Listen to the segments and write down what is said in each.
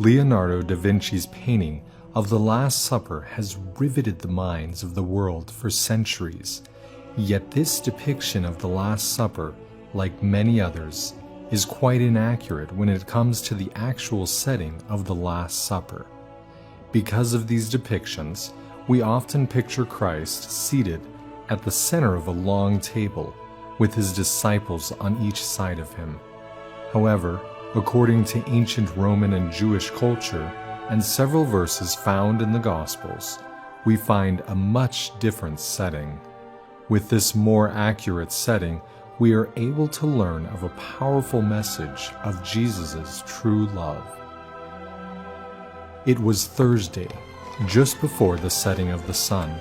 Leonardo da Vinci's painting of the Last Supper has riveted the minds of the world for centuries. Yet this depiction of the Last Supper, like many others, is quite inaccurate when it comes to the actual setting of the Last Supper. Because of these depictions, we often picture Christ seated at the center of a long table, with his disciples on each side of him. However, according to ancient Roman and Jewish culture, and several verses found in the Gospels, we find a much different setting. With this more accurate setting, we are able to learn of a powerful message of Jesus' true love. It was Thursday, just before the setting of the sun.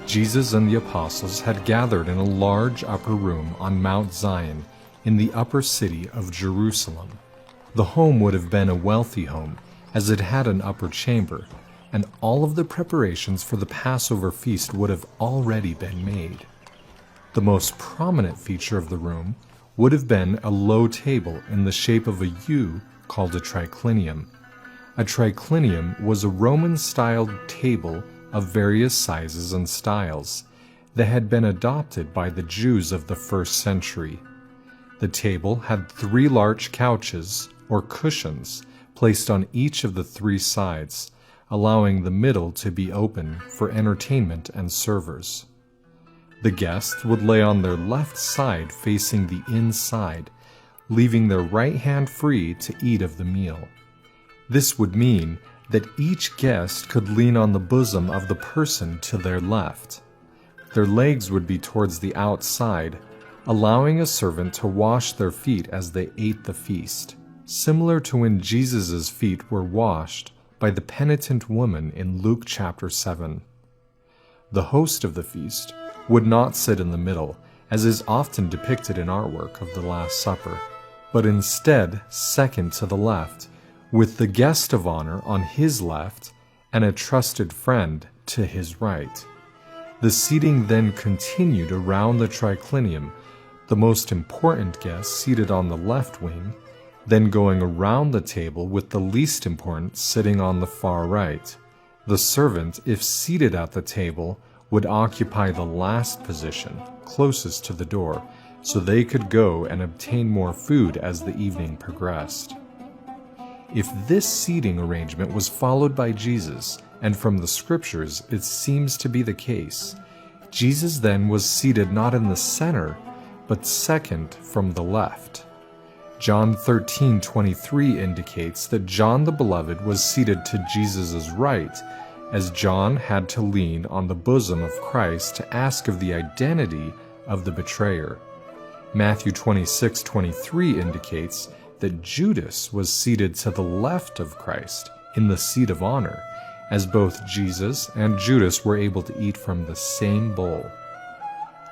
Jesus and the apostles had gathered in a large upper room on Mount Zion in the upper city of Jerusalem. The home would have been a wealthy home, as it had an upper chamber, and all of the preparations for the Passover feast would have already been made. The most prominent feature of the room would have been a low table in the shape of a U called a triclinium. A triclinium was a Roman-styled table of various sizes and styles that had been adopted by the Jews of the first century. The table had 3 large couches, or cushions, placed on each of the 3 sides, allowing the middle to be open for entertainment and servers. The guests would lay on their left side facing the inside, leaving their right hand free to eat of the meal. This would mean that each guest could lean on the bosom of the person to their left. Their legs would be towards the outside, allowing a servant to wash their feet as they ate the feast, similar to when Jesus' feet were washed by the penitent woman in Luke chapter 7. The host of the feast would not sit in the middle, as is often depicted in artwork of the Last Supper, but instead second to the left, with the guest of honor on his left and a trusted friend to his right. The seating then continued around the triclinium, the most important guest seated on the left wing, then going around the table with the least important sitting on the far right. The servant, if seated at the table, would occupy the last position, closest to the door, so they could go and obtain more food as the evening progressed. If this seating arrangement was followed by Jesus, and from the scriptures it seems to be the case, Jesus then was seated not in the center, but second from the left. John 13:23 indicates that John the Beloved was seated to Jesus' right, as John had to lean on the bosom of Christ to ask of the identity of the betrayer. Matthew 26:23 indicates that Judas was seated to the left of Christ in the seat of honor, as both Jesus and Judas were able to eat from the same bowl.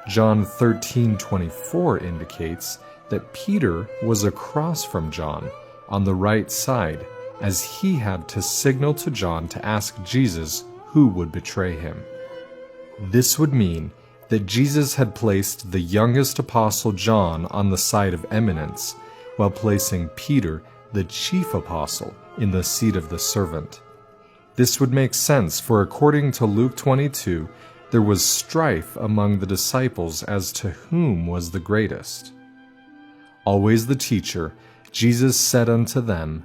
John 13:24 indicates that Peter was across from John on the right side, as he had to signal to John to ask Jesus who would betray him. This would mean that Jesus had placed the youngest apostle John on the side of eminence, while placing Peter, the chief apostle, in the seat of the servant. This would make sense, for according to Luke 22, there was strife among the disciples as to whom was the greatest. Always the teacher, Jesus said unto them,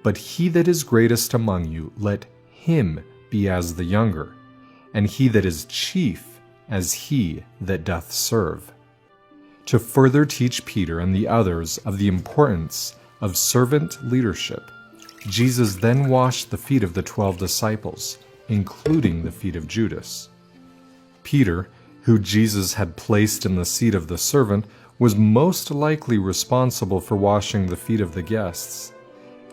"But he that is greatest among you, let him be as the younger, and he that is chief as he that doth serve." To further teach Peter and the others of the importance of servant leadership, Jesus then washed the feet of the 12 disciples, including the feet of Judas. Peter, who Jesus had placed in the seat of the servant, was most likely responsible for washing the feet of the guests.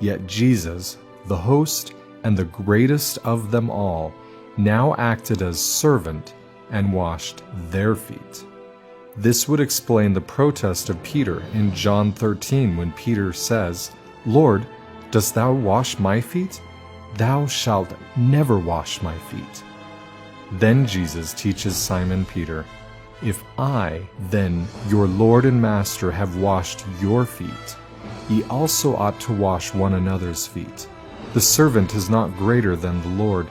Yet Jesus, the host and the greatest of them all, now acted as servant and washed their feet. This would explain the protest of Peter in John 13 when Peter says, "Lord, dost thou wash my feet? Thou shalt never wash my feet." Then Jesus teaches Simon Peter, "If I, then, your Lord and Master, have washed your feet, ye also ought to wash one another's feet. The servant is not greater than the Lord,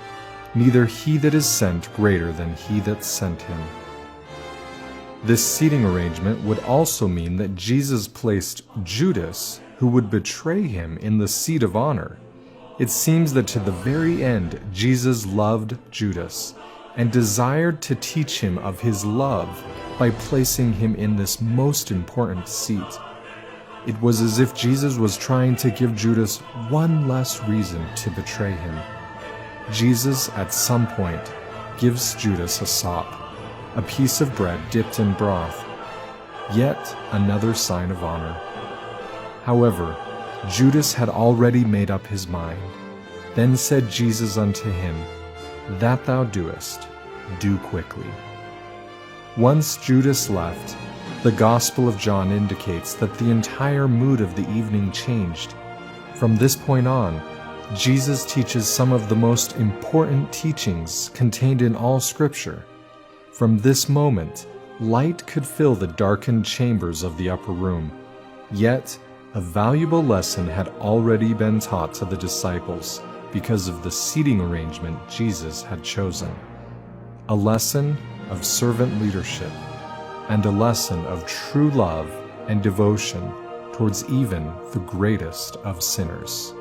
neither he that is sent greater than he that sent him. This seating arrangement would also mean that Jesus placed Judas, who would betray him, in the seat of honor. It seems that to the very end, Jesus loved Judas and desired to teach him of his love by placing him in this most important seat. It was as if Jesus was trying to give Judas one less reason to betray him. Jesus, at some point, gives Judas a sop, a piece of bread dipped in broth, yet another sign of honor. However, Judas had already made up his mind. Then said Jesus unto him, That thou doest, do quickly. Once Judas left, the Gospel of John indicates that the entire mood of the evening changed. From this point on, Jesus teaches some of the most important teachings contained in all Scripture. From this moment, light could fill the darkened chambers of the upper room. Yet, a valuable lesson had already been taught to the disciples because of the seating arrangement Jesus had chosen. A lesson of servant leadership, and a lesson of true love and devotion towards even the greatest of sinners.